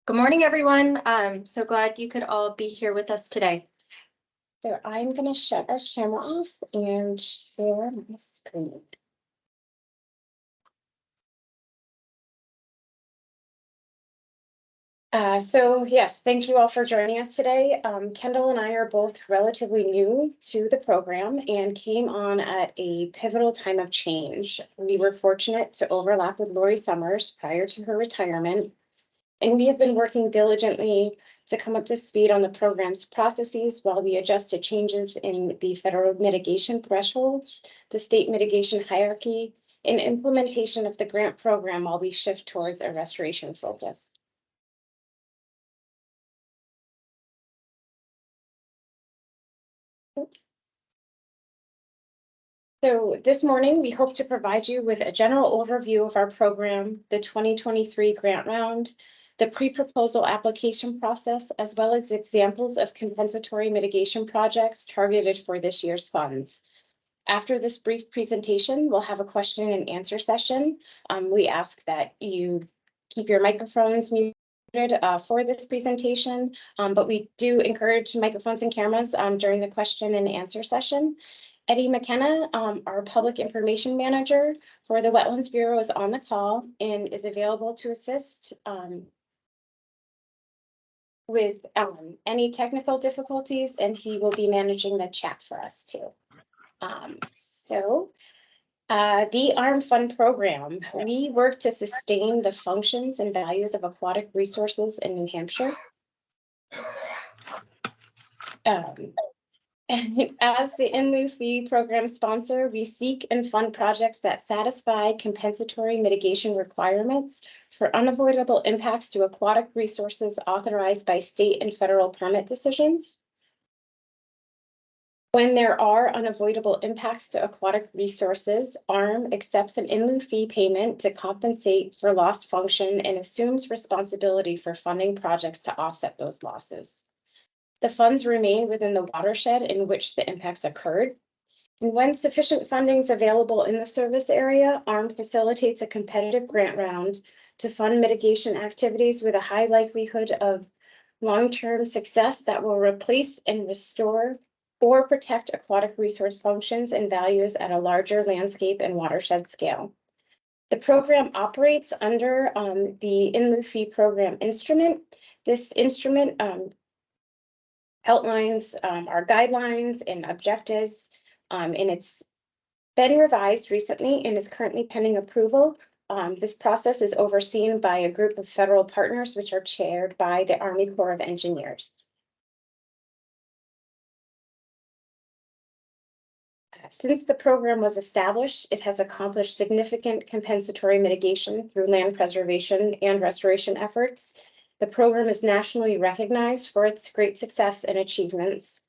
Good morning, everyone. I'm so glad you could all be here with us today. So I'm going to shut our camera off and share my screen. Yes, thank you all for joining us today. Kendall and I are both relatively new to the program and came on at a pivotal time of change. We were fortunate to overlap with Lori Summers prior to her retirement, and we have been working diligently to come up to speed on the program's processes while we adjust to changes in the federal mitigation thresholds, the state mitigation hierarchy, and implementation of the grant program while we shift towards a restoration focus. Oops. So this morning, we hope to provide you with a general overview of our program, the 2023 grant round, the pre-proposal application process, as well as examples of compensatory mitigation projects targeted for this year's funds. After this brief presentation, we'll have a question and answer session. We ask that you keep your microphones muted for this presentation, but we do encourage microphones and cameras during the question and answer session. Eddie McKenna, our public information manager for the Wetlands Bureau, is on the call and is available to assist with any technical difficulties, and he will be managing the chat for us too. The ARM Fund program, we work to sustain the functions and values of aquatic resources in New Hampshire. As the In-Lieu Fee program sponsor, we seek and fund projects that satisfy compensatory mitigation requirements for unavoidable impacts to aquatic resources authorized by state and federal permit decisions. When there are unavoidable impacts to aquatic resources, ARM accepts an in-lieu fee payment to compensate for lost function and assumes responsibility for funding projects to offset those losses. The funds remain within the watershed in which the impacts occurred. And when sufficient funding is available in the service area, ARM facilitates a competitive grant round to fund mitigation activities with a high likelihood of long-term success that will replace and restore or protect aquatic resource functions and values at a larger landscape and watershed scale. The program operates under the In-Lieu Fee program instrument. This instrument outlines our guidelines and objectives, and it's been revised recently and is currently pending approval. This process is overseen by a group of federal partners, which are chaired by the Army Corps of Engineers. Since the program was established, it has accomplished significant compensatory mitigation through land preservation and restoration efforts. The program is nationally recognized for its great success and achievements.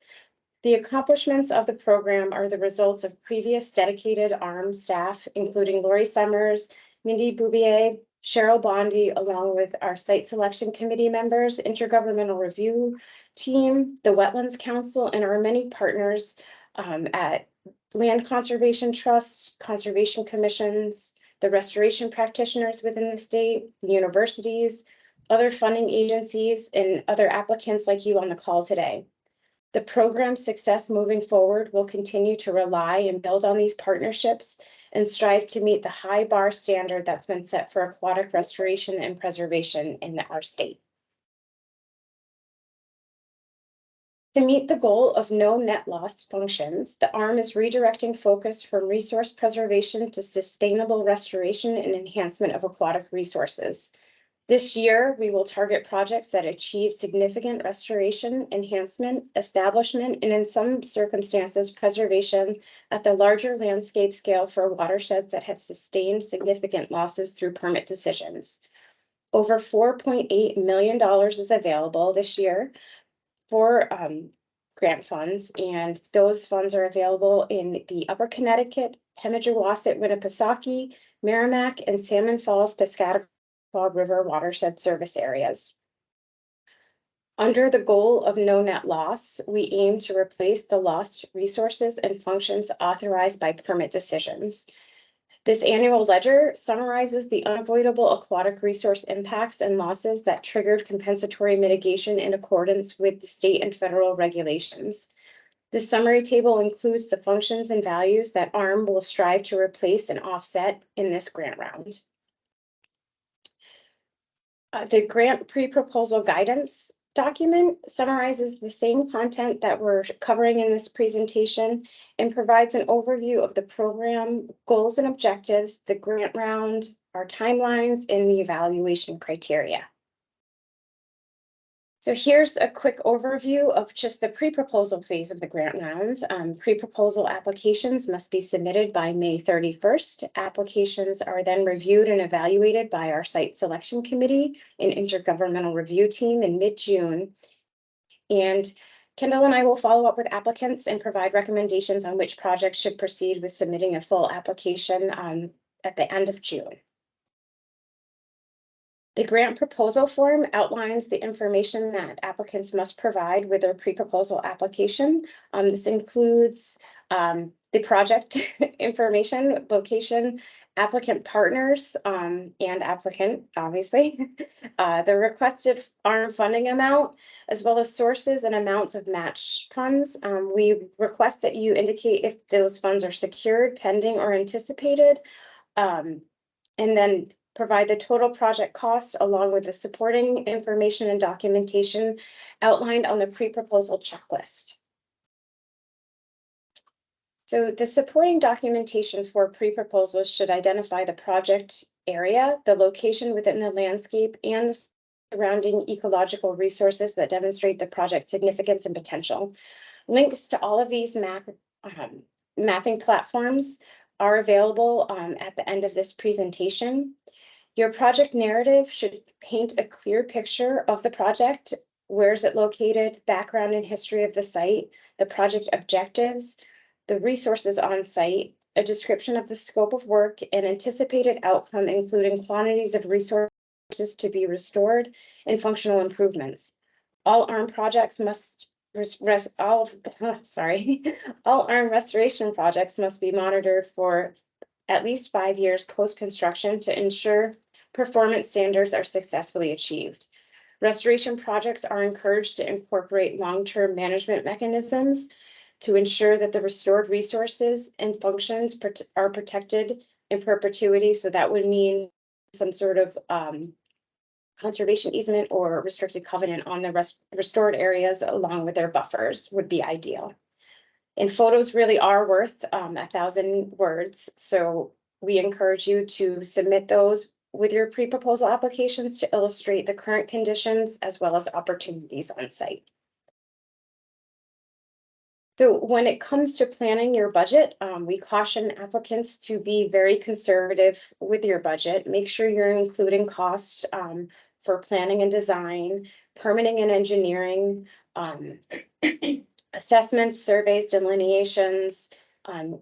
The accomplishments of the program are the results of previous dedicated ARM staff, including Lori Summers, Mindy Boubier, Cheryl Bondi, along with our site selection committee members, intergovernmental review team, the Wetlands Council, and our many partners at Land Conservation Trusts, conservation commissions, the restoration practitioners within the state, the universities, other funding agencies, and other applicants like you on the call today. The program's success moving forward will continue to rely and build on these partnerships and strive to meet the high bar standard that's been set for aquatic restoration and preservation in our state. To meet the goal of no net loss functions, the ARM is redirecting focus from resource preservation to sustainable restoration and enhancement of aquatic resources. This year, we will target projects that achieve significant restoration, enhancement, establishment, and in some circumstances, preservation at the larger landscape scale for watersheds that have sustained significant losses through permit decisions. Over $4.8 million is available this year for grant funds, and those funds are available in the Upper Connecticut, Pemigewasset, Winnipesaukee, Merrimack, and Salmon Falls, Piscataqua River watershed service areas. Under the goal of no net loss, we aim to replace the lost resources and functions authorized by permit decisions. This annual ledger summarizes the unavoidable aquatic resource impacts and losses that triggered compensatory mitigation in accordance with the state and federal regulations. This summary table includes the functions and values that ARM will strive to replace and offset in this grant round. The grant pre-proposal guidance document summarizes the same content that we're covering in this presentation and provides an overview of the program goals and objectives, the grant round, our timelines, and the evaluation criteria. So here's a quick overview of just the pre-proposal phase of the grant round. Pre-proposal applications must be submitted by May 31st. Applications are then reviewed and evaluated by our site selection committee and intergovernmental review team in mid-June. And Kendall and I will follow up with applicants and provide recommendations on which projects should proceed with submitting a full application at the end of June. The grant proposal form outlines the information that applicants must provide with their pre-proposal application. This includes the project information, location, applicant partners, and applicant, obviously, the requested ARM funding amount, as well as sources and amounts of match funds. We request that you indicate if those funds are secured, pending, or anticipated, and then provide the total project cost along with the supporting information and documentation outlined on the pre-proposal checklist. So the supporting documentation for pre-proposals should identify the project area, the location within the landscape, and the surrounding ecological resources that demonstrate the project's significance and potential. Links to all of these mapping platforms are available at the end of this presentation. Your project narrative should paint a clear picture of the project. Where is it located? Background and history of the site, the project objectives, the resources on site, a description of the scope of work, and anticipated outcome, including quantities of resources to be restored and functional improvements. All ARM projects must all ARM restoration projects must be monitored for at least 5 years post-construction to ensure performance standards are successfully achieved. Restoration projects are encouraged to incorporate long-term management mechanisms to ensure that the restored resources and functions are protected in perpetuity. So that would mean some sort of conservation easement or restricted covenant on the restored areas along with their buffers would be ideal. And photos really are worth 1,000 words. So we encourage you to submit those with your pre-proposal applications to illustrate the current conditions as well as opportunities on site. So when it comes to planning your budget, we caution applicants to be very conservative with your budget. Make sure you're including costs for planning and design, permitting and engineering, assessments, surveys, delineations,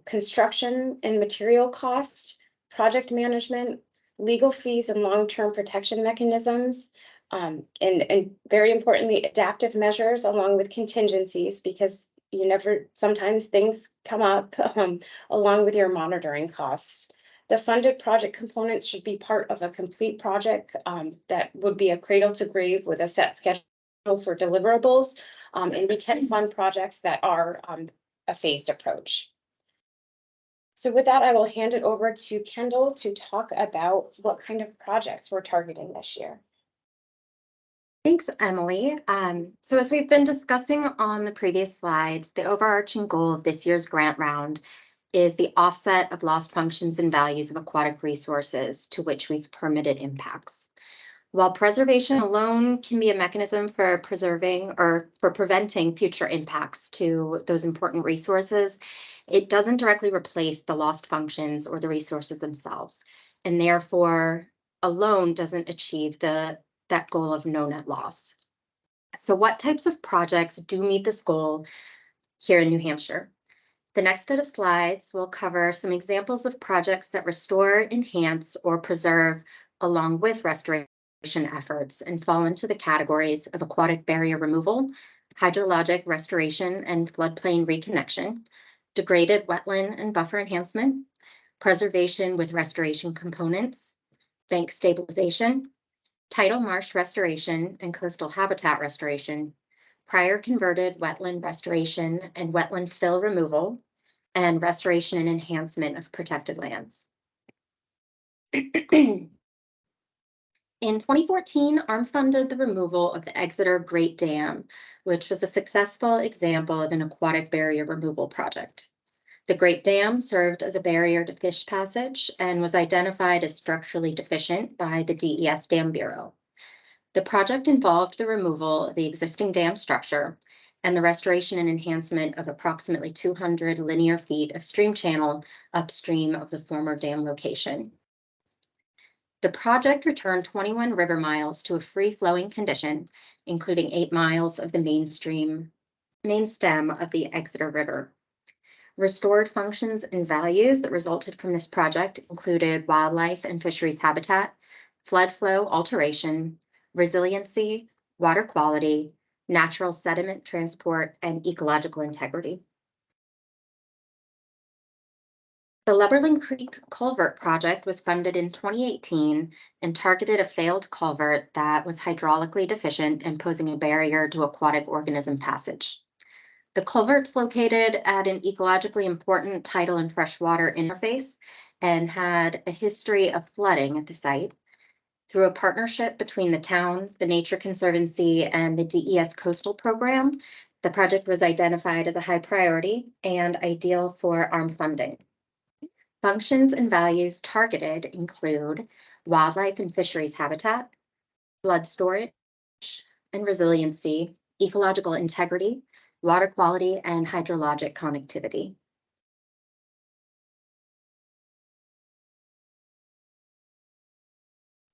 construction and material costs, project management, legal fees and long-term protection mechanisms, and very importantly, adaptive measures along with contingencies, because sometimes things come up along with your monitoring costs. The funded project components should be part of a complete project that would be a cradle to grave with a set schedule for deliverables. And we can fund projects that are a phased approach. So with that, I will hand it over to Kendall to talk about what kind of projects we're targeting this year. Thanks, Emily. So as we've been discussing on the previous slides, the overarching goal of this year's grant round is the offset of lost functions and values of aquatic resources to which we've permitted impacts. While preservation alone can be a mechanism for preserving or for preventing future impacts to those important resources, it doesn't directly replace the lost functions or the resources themselves, and therefore alone doesn't achieve that goal of no net loss. So what types of projects do meet this goal here in New Hampshire? The next set of slides will cover some examples of projects that restore, enhance, or preserve along with restoration efforts and fall into the categories of aquatic barrier removal, hydrologic restoration and floodplain reconnection, degraded wetland and buffer enhancement, preservation with restoration components, bank stabilization, tidal marsh restoration and coastal habitat restoration, prior converted wetland restoration and wetland fill removal, and restoration and enhancement of protected lands. In 2014, ARM funded the removal of the Exeter Great Dam, which was a successful example of an aquatic barrier removal project. The Great Dam served as a barrier to fish passage and was identified as structurally deficient by the DES Dam Bureau. The project involved the removal of the existing dam structure and the restoration and enhancement of approximately 200 linear feet of stream channel upstream of the former dam location. The project returned 21 river miles to a free-flowing condition, including 8 miles of the main stem of the Exeter River. Restored functions and values that resulted from this project included wildlife and fisheries habitat, flood flow alteration, resiliency, water quality, natural sediment transport, and ecological integrity. The Lubberland Creek Culvert Project was funded in 2018 and targeted a failed culvert that was hydraulically deficient and posing a barrier to aquatic organism passage. The culvert's located at an ecologically important tidal and freshwater interface and had a history of flooding at the site. Through a partnership between the town, the Nature Conservancy, and the DES Coastal Program, the project was identified as a high priority and ideal for ARM funding. Functions and values targeted include wildlife and fisheries habitat, flood storage and resiliency, ecological integrity, water quality, and hydrologic connectivity.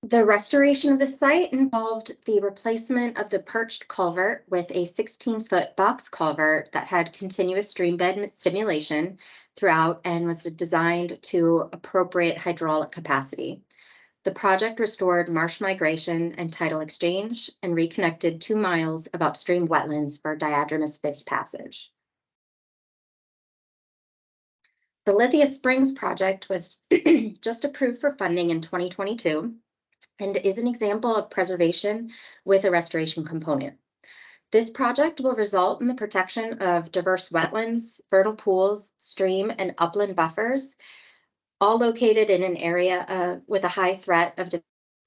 The restoration of the site involved the replacement of the perched culvert with a 16-foot box culvert that had continuous stream bed stimulation throughout and was designed to appropriate hydraulic capacity. The project restored marsh migration and tidal exchange and reconnected 2 miles of upstream wetlands for diadromous fish passage. The Lithia Springs project was just approved for funding in 2022 and is an example of preservation with a restoration component. This project will result in the protection of diverse wetlands, vernal pools, stream, and upland buffers, all located in an area with a high threat of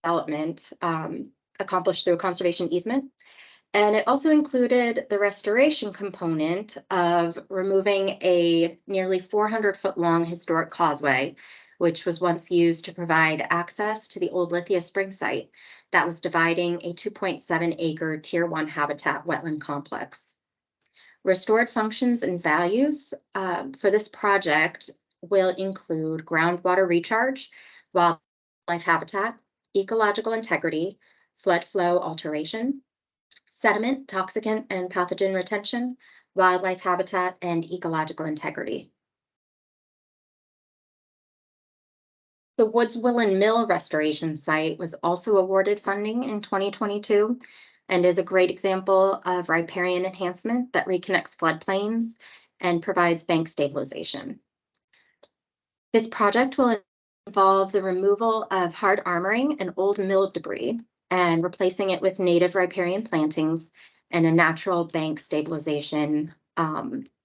development, accomplished through a conservation easement. And it also included the restoration component of removing a nearly 400-foot long historic causeway, which was once used to provide access to the old Lithia Spring site that was dividing a 2.7-acre Tier 1 habitat wetland complex. Restored functions and values for this project will include groundwater recharge, wildlife habitat, ecological integrity, flood flow alteration, sediment, toxicant, and pathogen retention, wildlife habitat, and ecological integrity. The Woods Willen Mill restoration site was also awarded funding in 2022 and is a great example of riparian enhancement that reconnects floodplains and provides bank stabilization. This project will involve the removal of hard armoring and old mill debris and replacing it with native riparian plantings and a natural bank stabilization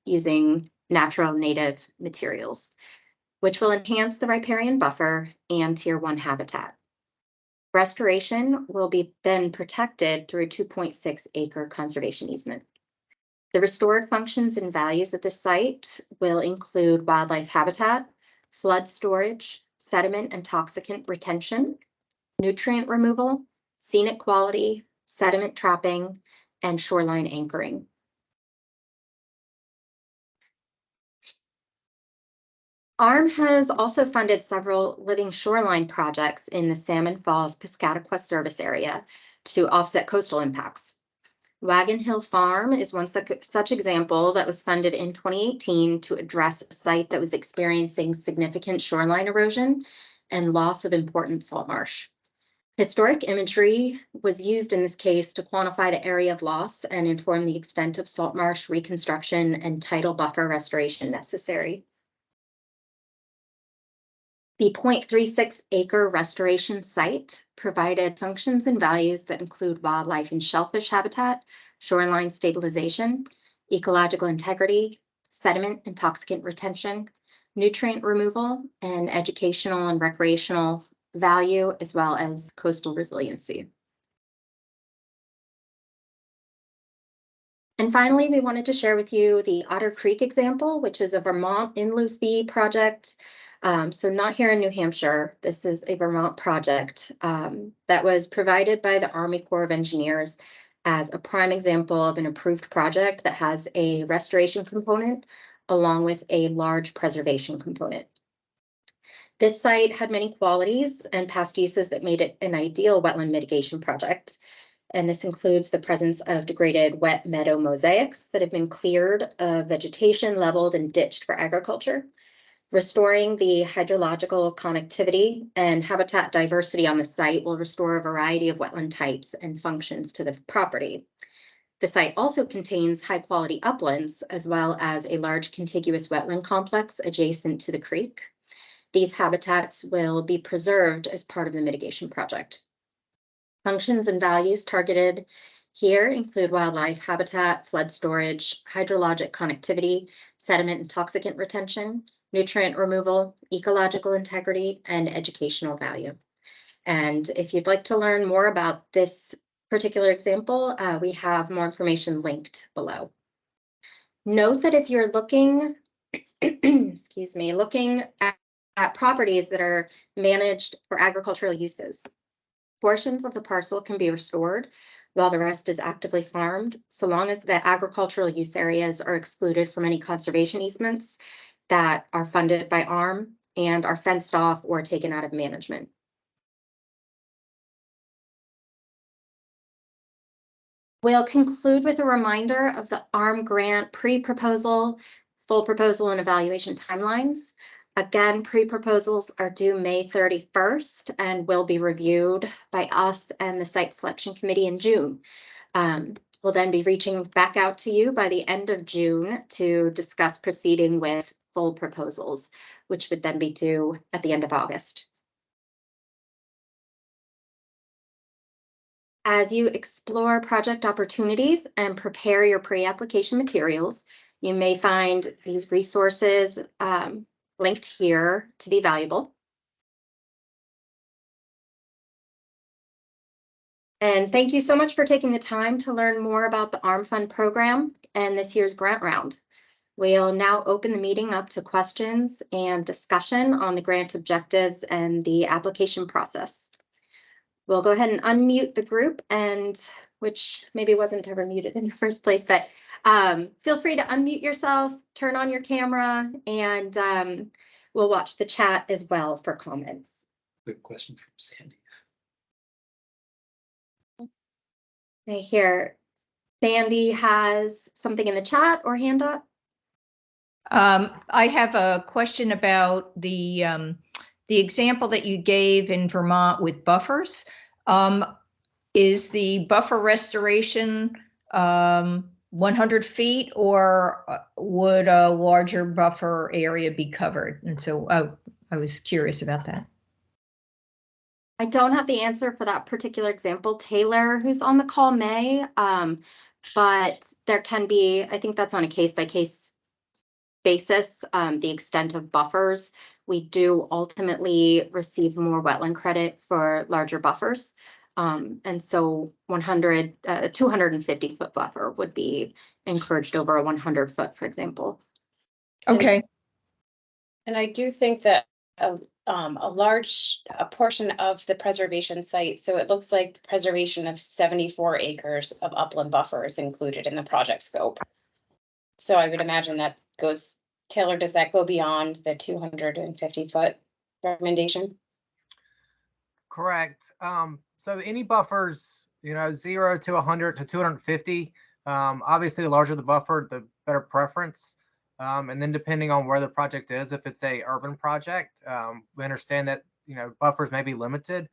using natural native materials, which will enhance the riparian buffer and Tier 1 habitat. Restoration will be then protected through a 2.6-acre conservation easement. The restored functions and values at the site will include wildlife habitat, flood storage, sediment and toxicant retention, nutrient removal, scenic quality, sediment trapping, and shoreline anchoring. ARM has also funded several living shoreline projects in the Salmon Falls Piscataqua service area to offset coastal impacts. Wagon Hill Farm is one such example that was funded in 2018 to address a site that was experiencing significant shoreline erosion and loss of important salt marsh. Historic imagery was used in this case to quantify the area of loss and inform the extent of salt marsh reconstruction and tidal buffer restoration necessary. The 0.36 acre restoration site provided functions and values that include wildlife and shellfish habitat, shoreline stabilization, ecological integrity, sediment intoxicant retention, nutrient removal, and educational and recreational value, as well as coastal resiliency. And finally, we wanted to share with you the Otter Creek example, which is a Vermont In-Lieu Fee project. So not here in New Hampshire. This is a Vermont project that was provided by the Army Corps of Engineers as a prime example of an approved project that has a restoration component along with a large preservation component. This site had many qualities and past uses that made it an ideal wetland mitigation project. And this includes the presence of degraded wet meadow mosaics that have been cleared of vegetation, leveled, and ditched for agriculture, restoring the hydrological connectivity and habitat diversity on the site will restore a variety of wetland types and functions to the property. The site also contains high-quality uplands, as well as a large contiguous wetland complex adjacent to the creek. These habitats will be preserved as part of the mitigation project. Functions and values targeted here include wildlife habitat, flood storage, hydrologic connectivity, sediment intoxicant retention, nutrient removal, ecological integrity, and educational value. And if you'd like to learn more about this particular example, we have more information linked below. Note that if you're looking, excuse me, looking at properties that are managed for agricultural uses, portions of the parcel can be restored while the rest is actively farmed, so long as the agricultural use areas are excluded from any conservation easements that are funded by ARM and are fenced off or taken out of management. We'll conclude with a reminder of the ARM grant pre-proposal, full proposal, and evaluation timelines. Again, pre-proposals are due May 31st and will be reviewed by us and the site selection committee in June. We'll then be reaching back out to you by the end of June to discuss proceeding with full proposals, which would then be due at the end of August. As you explore project opportunities and prepare your pre-application materials, you may find these resources linked here to be valuable. And thank you so much for taking the time to learn more about the ARM Fund program and this year's grant round. We'll now open the meeting up to questions and discussion on the grant objectives and the application process. We'll go ahead and unmute the group, and which maybe wasn't ever muted in the first place, but feel free to unmute yourself, turn on your camera, and we'll watch the chat as well for comments. Quick question from Sandy. I hear Sandy has something in the chat or hand up. I have a question about the example that you gave in Vermont with buffers. Is the buffer restoration 100 feet, or would a larger buffer area be covered? And so I was curious about that. I don't have the answer for that particular example. Taylor, who's on the call, may, but there can be, I think that's on a case-by-case basis, the extent of buffers. We do ultimately receive more wetland credit for larger buffers. And so 250 foot buffer would be encouraged over a 100 foot, for example. Okay. And I do think that a large portion of the preservation site, so it looks like the preservation of 74 acres of upland buffer is included in the project scope. So I would imagine that goes, Taylor, does that go beyond the 250 foot recommendation? Correct. So any buffers, 0 to 100 to 250, obviously the larger the buffer, the better preference. And then depending on where the project is, if it's a urban project, we understand that, buffers may be limited.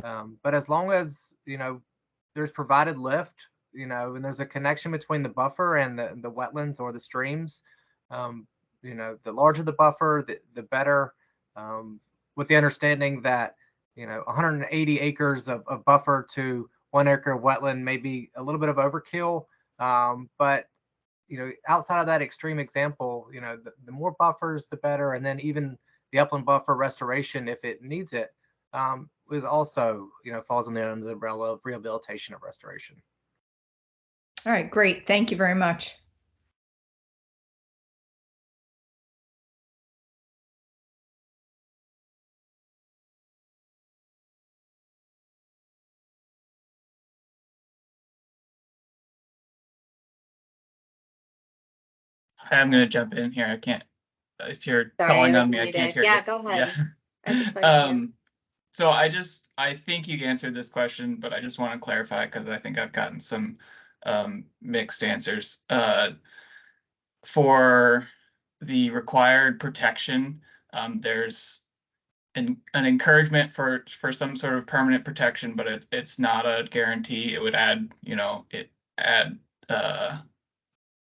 But as long as, there's provided lift, and there's a connection between the buffer and the wetlands or the streams, the larger the buffer, the better. with the understanding that, 180 acres of buffer to 1 acre of wetland may be a little bit of overkill. But, outside of that extreme example, the more buffers, the better. And then even the upland buffer restoration, if it needs it, is also, falls under the umbrella of rehabilitation of restoration. All right, great. Thank you very much. I'm going to jump in here. I can't, if you're Sorry, calling I on was me, I can't muted. hear Yeah, you. go ahead. Yeah. I just saw your hand. So I think you answered this question, but I just want to clarify because I think I've gotten some mixed answers. For the required protection, there's an encouragement for some sort of permanent protection, but it's not a guarantee. It would add,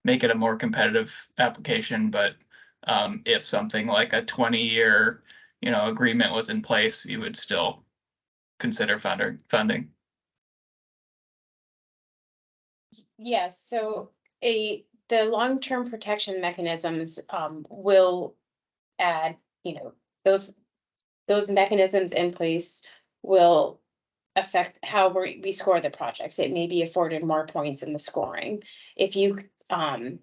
make it a more competitive application. But if something like a 20-year, agreement was in place, you would still consider funding. Yes, so the long-term protection mechanisms will add, those mechanisms in place will affect how we score the projects. It may be afforded more points in the scoring. If you and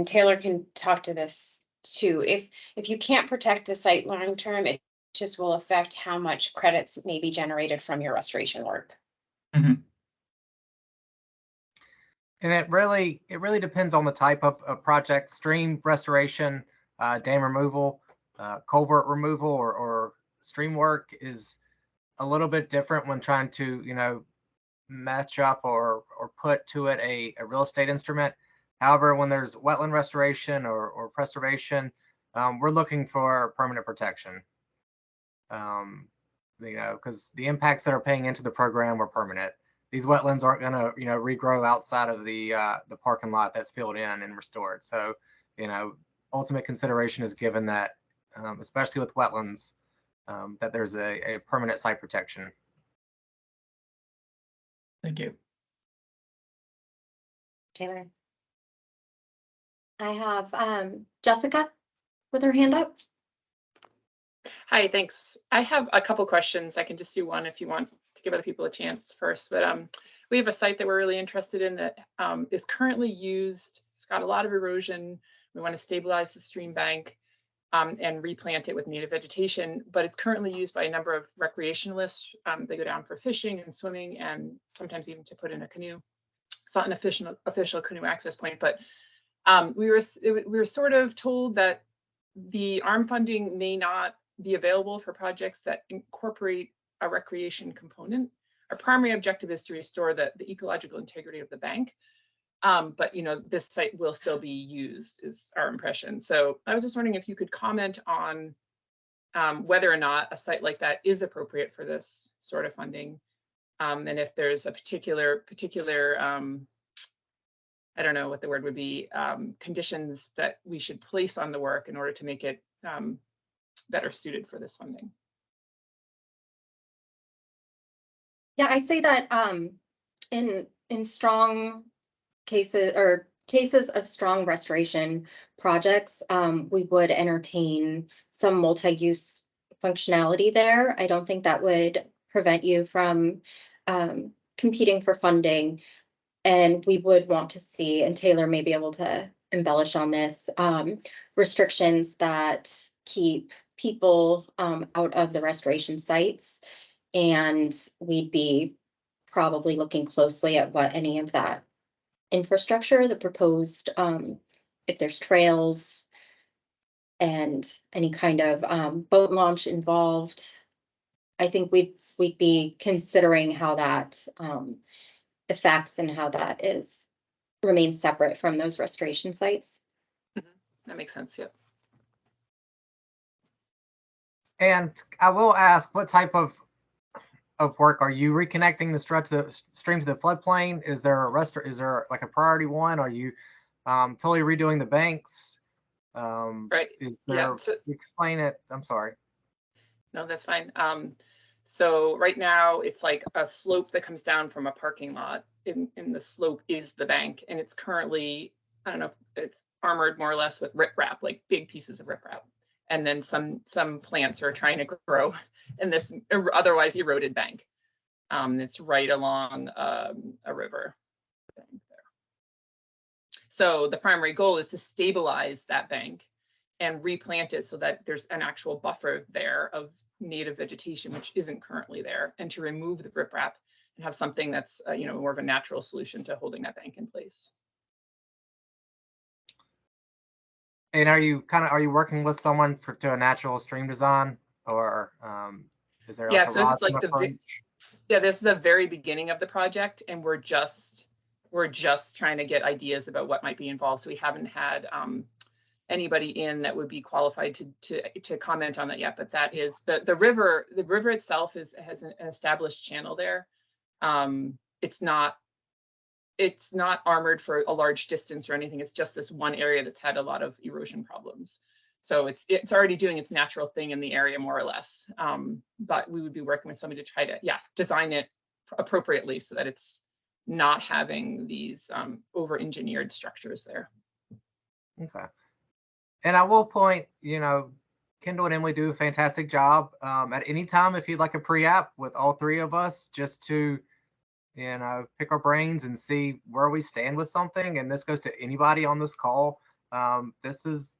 Taylor can talk to this too, if you can't protect the site long term, it just will affect how much credits may be generated from your restoration work. Mm-hmm. And it really depends on the type of project: stream restoration, dam removal, culvert removal, or stream work is a little bit different when trying to, match up or put to it a real estate instrument. However, when there's wetland restoration or preservation, we're looking for permanent protection. Because the impacts that are paying into the program are permanent. These wetlands aren't going to, regrow outside of the parking lot that's filled in and restored. So, ultimate consideration is given that, especially with wetlands, that there's a permanent site protection. Thank you. Taylor. I have Jessica with her hand up. Hi, thanks. I have a couple questions. I can just do one if you want to give other people a chance first. But we have a site that we're really interested in that is currently used. It's got a lot of erosion. We want to stabilize the stream bank and replant it with native vegetation. But it's currently used by a number of recreationalists. They go down for fishing and swimming, and sometimes even to put in a canoe. It's not an official canoe access point, but we were sort of told that the ARM funding may not be available for projects that incorporate a recreation component. Our primary objective is to restore the ecological integrity of the bank. But this site will still be used, is our impression. So I was just wondering if you could comment on whether or not a site like that is appropriate for this sort of funding. And if there's a particular I don't know what the word would be, conditions that we should place on the work in order to make it better suited for this funding. Yeah, I'd say that in strong cases or cases of strong restoration projects, we would entertain some multi-use functionality there. I don't think that would prevent you from competing for funding. And we would want to see, and Taylor may be able to embellish on this, restrictions that keep people out of the restoration sites. And we'd be probably looking closely at what any of that infrastructure, the proposed, if there's trails and any kind of boat launch involved. I think we'd be considering how that affects and how that remains separate from those restoration sites. That makes sense. Yep. And I will ask, what type of work are you reconnecting the stream to the floodplain? Is there is there like a priority one? Are you totally redoing the banks? Right. Is there? Yeah. Explain it. I'm sorry. No, that's fine. So right now it's like a slope that comes down from a parking lot, and the slope is the bank, and it's currently, I don't know, if it's armored more or less with riprap, like big pieces of riprap, and then some plants are trying to grow in this otherwise eroded bank. It's right along a river. So the primary goal is to stabilize that bank and replant it so that there's an actual buffer there of native vegetation, which isn't currently there, and to remove the riprap and have something that's more of a natural solution to holding that bank in place. And are you working with someone to do a natural stream design, or is there like a So this is like approach? this is the very beginning of the project, and we're just trying to get ideas about what might be involved. So we haven't had anybody in that would be qualified to comment on that yet. But that is the river. The river itself has an established channel there. It's not armored for a large distance or anything. It's just this one area that's had a lot of erosion problems. So it's already doing its natural thing in the area more or less. But we would be working with somebody to try to design it appropriately so that it's not having these over-engineered structures there. Okay. And I will point, Kendall and Emily do a fantastic job. At any time, if you'd like a pre-app with all three of us, just to, pick our brains and see where we stand with something. And this goes to anybody on this call. This is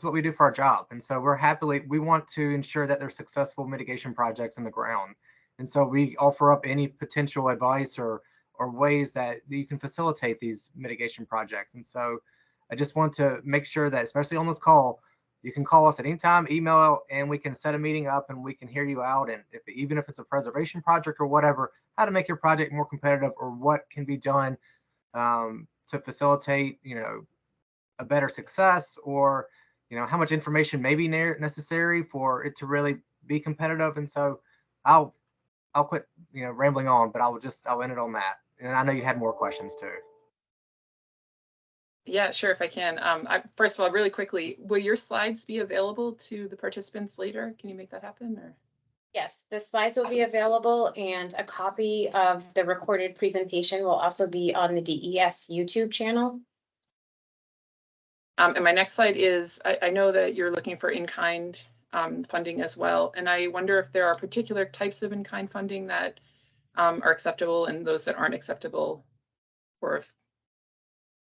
what we do for our job. And so we want to ensure that there's successful mitigation projects in the ground. And so we offer up any potential advice or ways that you can facilitate these mitigation projects. And so I just want to make sure that, especially on this call, you can call us at any time, email, and we can set a meeting up and we can hear you out. And even if it's a preservation project or whatever, how to make your project more competitive or what can be done to facilitate, a better success, or, how much information may be necessary for it to really be competitive. And so I'll quit, rambling on, but I'll end it on that. And I know you had more questions too. Yeah, sure, if I can. First of all, really quickly, will your slides be available to the participants later? Can you make that happen? Or? Yes, the slides will be available, and a copy of the recorded presentation will also be on the DES YouTube channel. And my next slide is, I know that you're looking for in-kind funding as well. And I wonder if there are particular types of in-kind funding that are acceptable and those that aren't acceptable, or if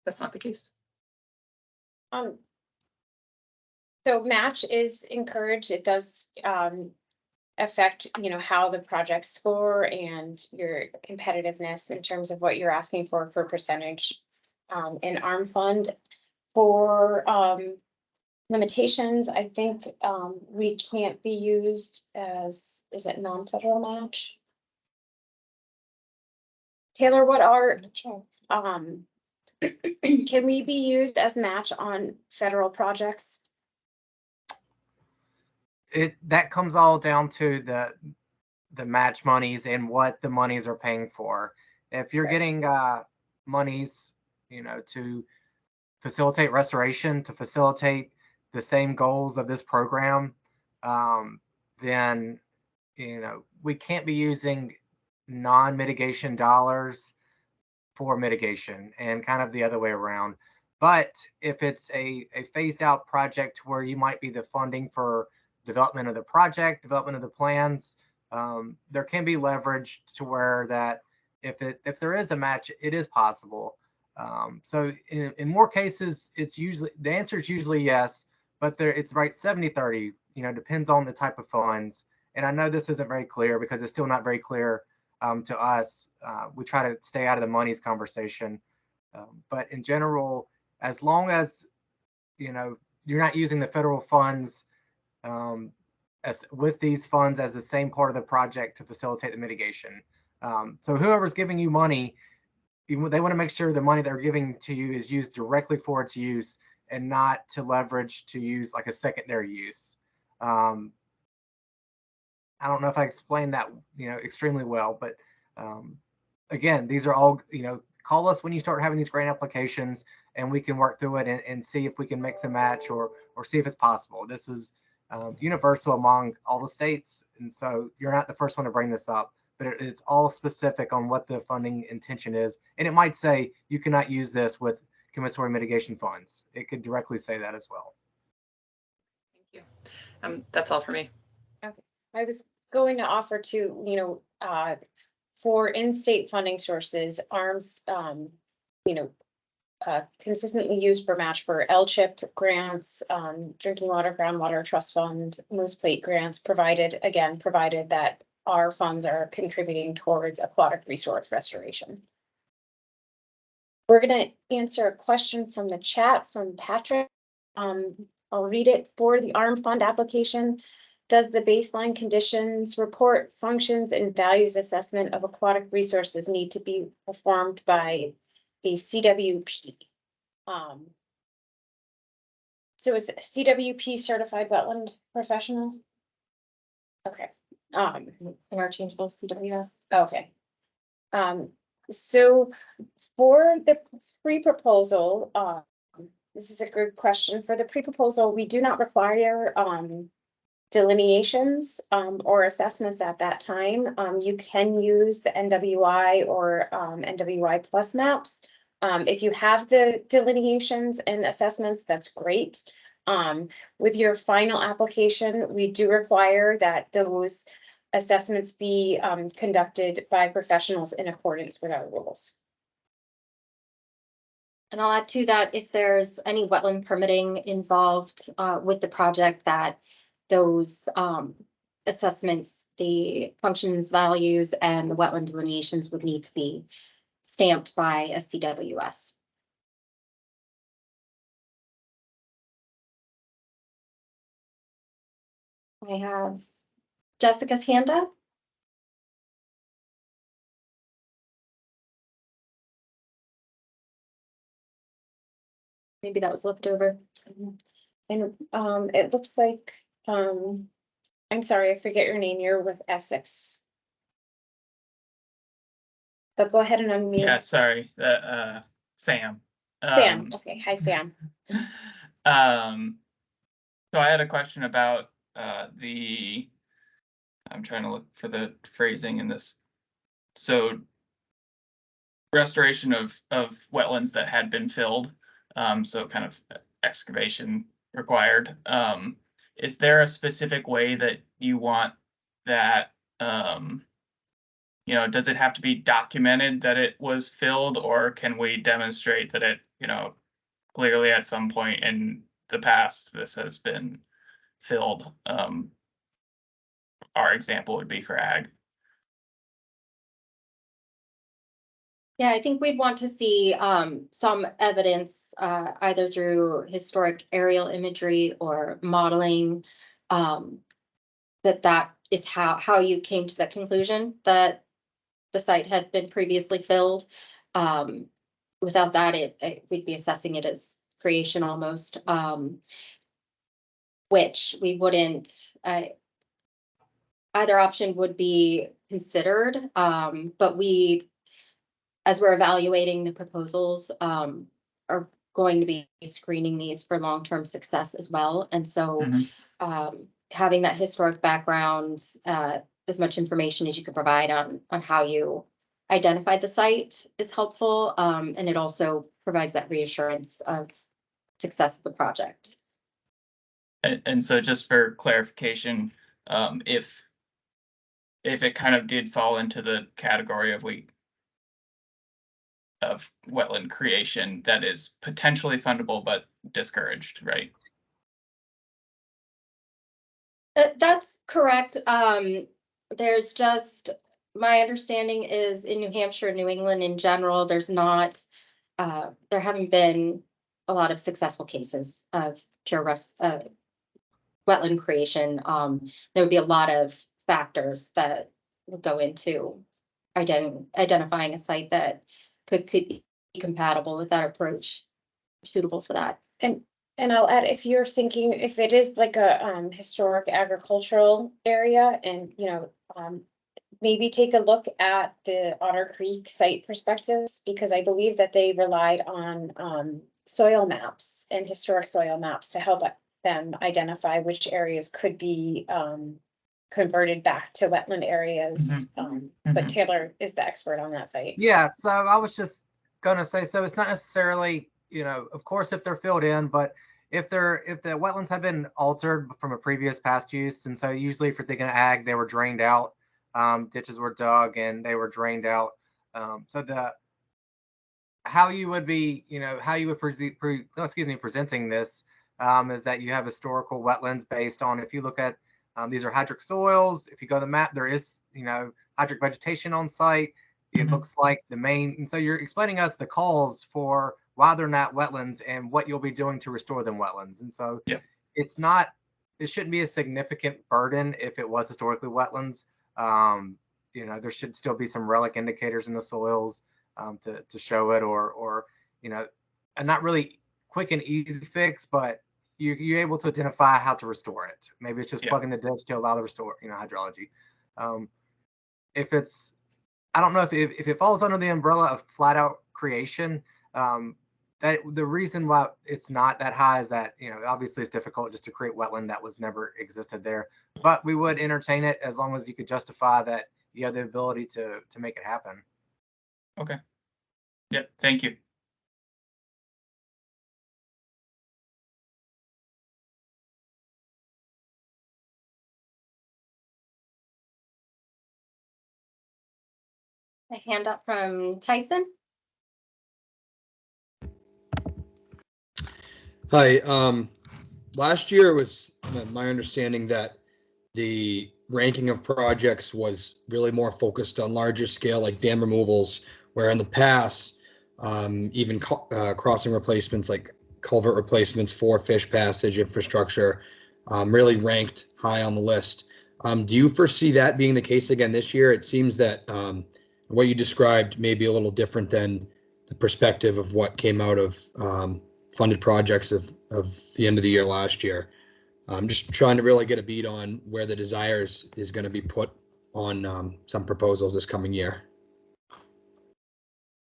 that's not the case. So match is encouraged. It does affect, how the projects score and your competitiveness in terms of what you're asking for percentage in ARM fund. For limitations, I think we can't be used as, is it non-federal match? Taylor, what are can we be used as match on federal projects? That comes all down to the match monies and what the monies are paying for. If you're getting monies, to facilitate restoration, to facilitate the same goals of this program, then we can't be using non-mitigation dollars for mitigation, and kind of the other way around. But if it's a phased out project where you might be the funding for development of the project, development of the plans, there can be leverage to where that if there is a match, it is possible. So in more cases, the answer is usually yes, but it's right 70-30, depends on the type of funds. And I know this isn't very clear because it's still not very clear to us. We try to stay out of the monies conversation. But in general, as long as, you're not using the federal funds with these funds as the same part of the project to facilitate the mitigation. So whoever's giving you money, they want to make sure the money they're giving to you is used directly for its use and not to leverage to use like a secondary use. I don't know if I explained that, extremely well, but again, these are all, call us when you start having these grant applications and we can work through it and see if we can mix and match or see if it's possible. This is, universal among all the states. And so you're not the first one to bring this up, but it's all specific on what the funding intention is. And it might say you cannot use this with compensatory mitigation funds. It could directly say that as well. Thank you. That's all for me. Okay. I was going to offer to, for in-state funding sources, ARMS, consistently used for match for LCHIP grants, drinking water, groundwater trust fund, Moose Plate grants, provided that our funds are contributing towards aquatic resource restoration. We're going to answer a question from the chat from Patrick. I'll read it. For the ARM fund application, does the baseline conditions report, functions, and values assessment of aquatic resources need to be performed by a CWP? So is CWP certified wetland professional? Okay. Interchangeable CWS. Okay. So for the pre-proposal, this is a good question. For the pre-proposal, we do not require delineations or assessments at that time. You can use the NWI or NWI plus maps. If you have the delineations and assessments, that's great. With your final application, we do require that those assessments be conducted by professionals in accordance with our rules. And I'll add to that, if there's any wetland permitting involved with the project, that those assessments, the functions, values, and the wetland delineations would need to be stamped by a CWS. I have Jessica's hand up. Maybe that was left over. And it looks like, I'm sorry, I forget your name. You're with Essex. But go ahead and unmute. Yeah, sorry, Sam. Sam. Okay, hi, Sam. So I had a question about I'm trying to look for the phrasing in this. So restoration of wetlands that had been filled, so kind of excavation required. Is there a specific way that you want that, does it have to be documented that it was filled, or can we demonstrate that it, clearly at some point in the past this has been filled? Our example would be for ag. Yeah, I think we'd want to see some evidence either through historic aerial imagery or modeling that is how you came to that conclusion that the site had been previously filled. Without that, we'd be assessing it as creation almost, which we wouldn't. Either option would be considered, but we, as we're evaluating the proposals, are going to be screening these for long-term success as well. And so having that historic background, as much information as you can provide on how you identified the site is helpful. And it also provides that reassurance of success of the project. And so just for clarification, if it kind of did fall into the category of wetland creation, that is potentially fundable but discouraged, right? That's correct. There's just, my understanding is in New Hampshire and New England in general, there's not, there haven't been a lot of successful cases of pure wetland creation. There would be a lot of factors that would go into identifying a site that could be compatible with that approach, suitable for that. And I'll add, if you're thinking, if it is like a historic agricultural area, and maybe take a look at the Otter Creek site perspectives, because I believe that they relied on soil maps and historic soil maps to help them identify which areas could be converted back to wetland areas. But Taylor is the expert on that site. Yeah, so I was just gonna say, so it's not necessarily, you know, of course, if they're filled in, but if the wetlands have been altered from a previous past use, and so usually if you're thinking of ag, they were drained out, ditches were dug and they were drained out. So how you would be, you know, how you would presenting this is that you have historical wetlands based on, if you look at, these are hydric soils. If you go to the map, there is, you know, hydric vegetation on site. It looks like the main, and so you're explaining us the calls for why they're not wetlands and what you'll be doing to restore them wetlands. And so it's not, it shouldn't be a significant burden if it was historically wetlands. You know, there should still be some relic indicators in the soils to show it, or, you know, a not really quick and easy fix, but you're able to identify how to restore it. Maybe it's just plugging the ditch to allow the restore, you know, hydrology. If it's, I don't know if it falls under the umbrella of flat out creation, that the reason why it's not that high is that, you know, obviously it's difficult just to create wetland that was never existed there, but we would entertain it as long as you could justify that you have the ability to make it happen. Okay. Yeah, thank you. A hand up from Tyson. Hi. Last year it was my understanding that the ranking of projects was really more focused on larger scale, like dam removals, where in the past, even crossing replacements like culvert replacements for fish passage infrastructure really ranked high on the list. Do you foresee that being the case again this year? It seems that what you described may be a little different than the perspective of what came out of funded projects of the end of the year last year. I'm just trying to really get a beat on where the desires is going to be put on some proposals this coming year.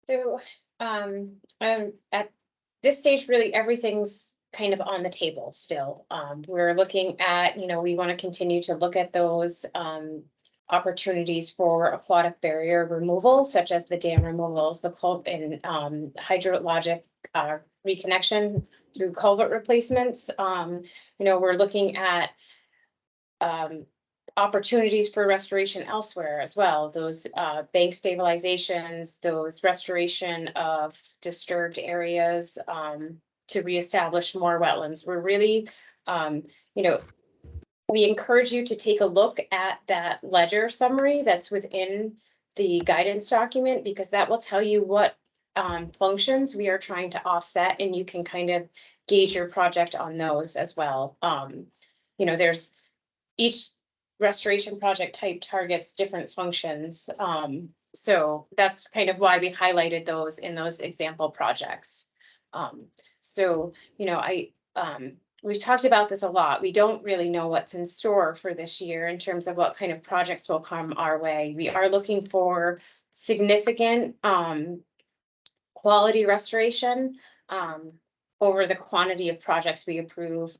So at this stage, really everything's kind of on the table still. We're looking at, you know, we want to continue to look at those opportunities for aquatic barrier removal, such as the dam removals, the hydrologic reconnection through culvert replacements. You know, we're looking at opportunities for restoration elsewhere as well. Those bank stabilizations, those restoration of disturbed areas to reestablish more wetlands. We're really, you know, we encourage you to take a look at that ledger summary that's within the guidance document, because that will tell you what functions we are trying to offset, and you can kind of gauge your project on those as well. You know, there's each restoration project type targets different functions. So that's kind of why we highlighted those in those example projects. So, you know, we've talked about this a lot. We don't really know what's in store for this year in terms of what kind of projects will come our way. We are looking for significant quality restoration over the quantity of projects we approve.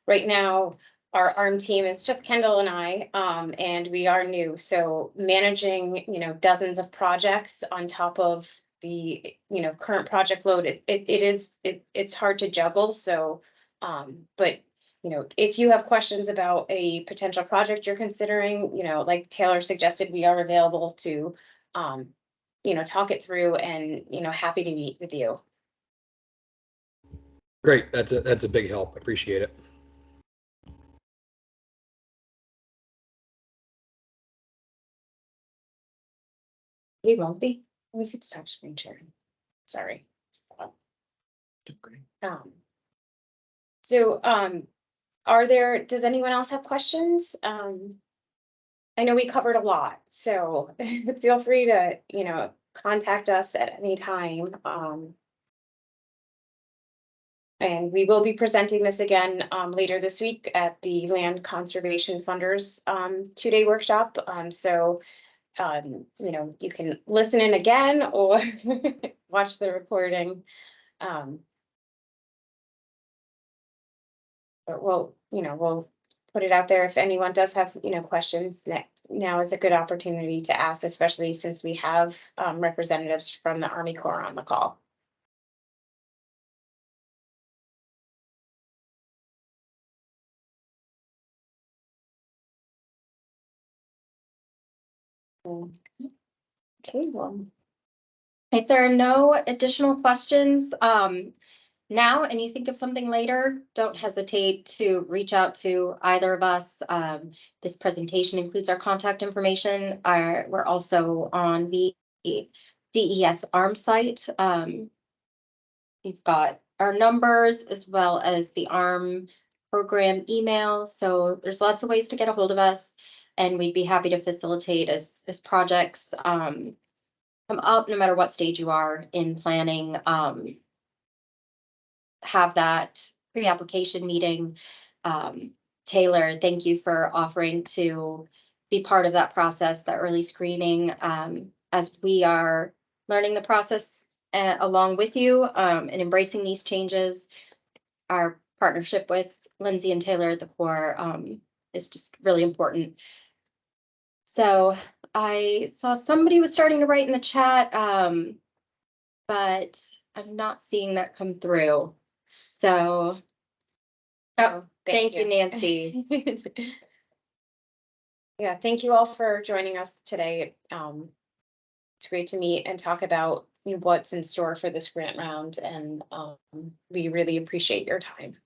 Right now, our ARM team is just Kendall and I, and we are new. So managing, you know, dozens of projects on top of the, you know, current project load, it's hard to juggle. So, but, you know, if you have questions about a potential project you're considering, you know, like Taylor suggested, we are available to, you know, talk it through, and, you know, happy to meet with you. Great. That's a big help. Appreciate it. We won't be. We could stop screen sharing. Sorry. So, does anyone else have questions? I know we covered a lot, so feel free to, you know, contact us at any time. And we will be presenting this again later this week at the Land Conservation Funders 2-day workshop. So, you know, you can listen in again or watch the recording. But we'll put it out there if anyone does have, questions. Now is a good opportunity to ask, especially since we have representatives from the Army Corps on the call. Okay, well, If there are no additional questions, now and you think of something later, don't hesitate to reach out to either of us. This presentation includes our contact information. We're also on the DES ARM site. You've got our numbers as well as the ARM program email. So there's lots of ways to get a hold of us, and we'd be happy to facilitate as projects come up, no matter what stage you are in planning. Have that pre-application meeting. Taylor, thank you for offering to be part of that process, the early screening, as we are learning the process along with you and embracing these changes. Our partnership with Lindsay and Taylor at the Corps is just really important. So I saw somebody was starting to write in the chat, but I'm not seeing that come through. So, thank you, Nancy. Yeah, thank you all for joining us today. It's great to meet and talk about what's in store for this grant round, and we really appreciate your time.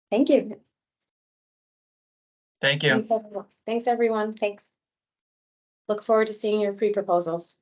Thank you. Thank you. Thanks, everyone. Thanks. Look forward to seeing your pre-proposals.